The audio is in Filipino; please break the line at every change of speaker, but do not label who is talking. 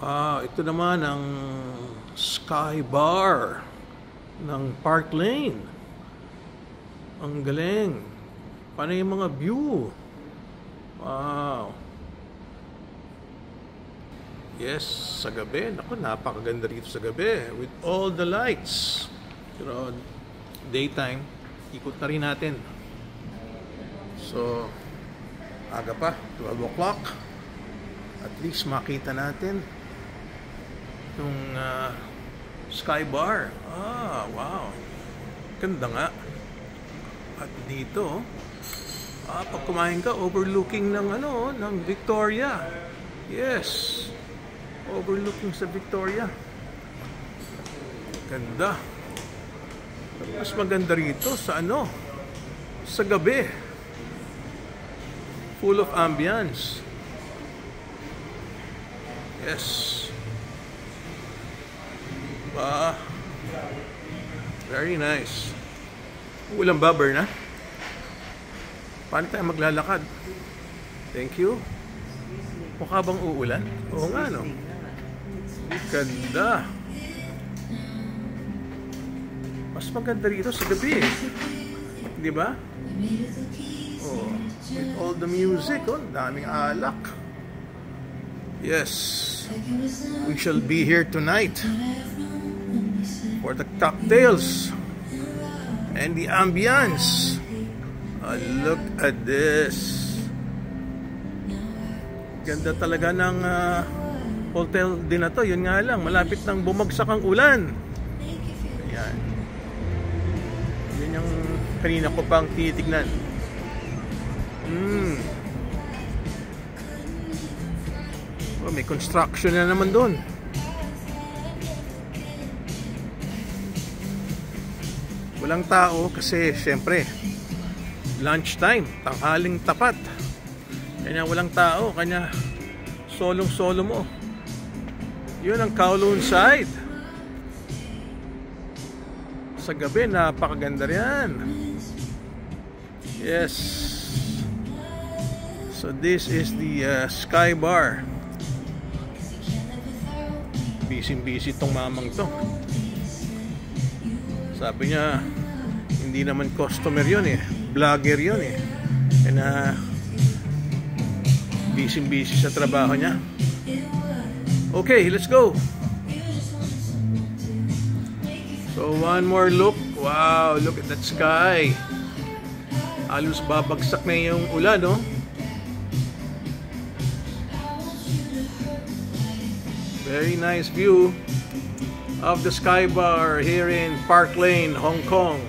Ito naman ang Sky Bar ng Park Lane. Ang galing. Paano yung mga view? Wow. Yes, sa gabi. Naku, napakaganda rito sa gabi. With all the lights. Pero daytime, ikot na rin natin. So, aga pa, 12 o'clock. At least makita natin yung Sky Bar. Wow. Ganda nga. At dito, pag kumain ka, overlooking ng Victoria. Yes. Overlooking sa Victoria. Ganda. Mas maganda rito sa sa gabi. Full of ambience. Yes. Very nice. Ulan ba, Berna? Paano tayo maglalakad? Thank you. Mukha bang uulan? Oo nga, no? Ganda. Mas maganda rito sa gabi. Di ba? Oh, with all the music, daming alak. Yes. We shall be here tonight for the cocktails and the ambience. Look at this. Ganda talaga ng hotel din na to. Yun nga lang, malapit nang bumagsak ang ulan. Ayan. Yun yung kanina ko pang titignan. May construction na naman doon. Walang tao kasi syempre lunchtime, tanghaling tapat. Kanya walang tao, kanya solong-solo mo. Yun ang Kowloon side. Sa gabi, napakaganda riyan. Yes. So this is the Sky Bar. Busy-busy tong mamang to. Sabi niya, hindi naman customer yun vlogger yun and busy sa trabaho niya. Okay, let's go. So one more look. Wow, look at that sky. Halos babagsak na yung ulan, no? Very nice view of the Sky Bar here in Park Lane, Hong Kong.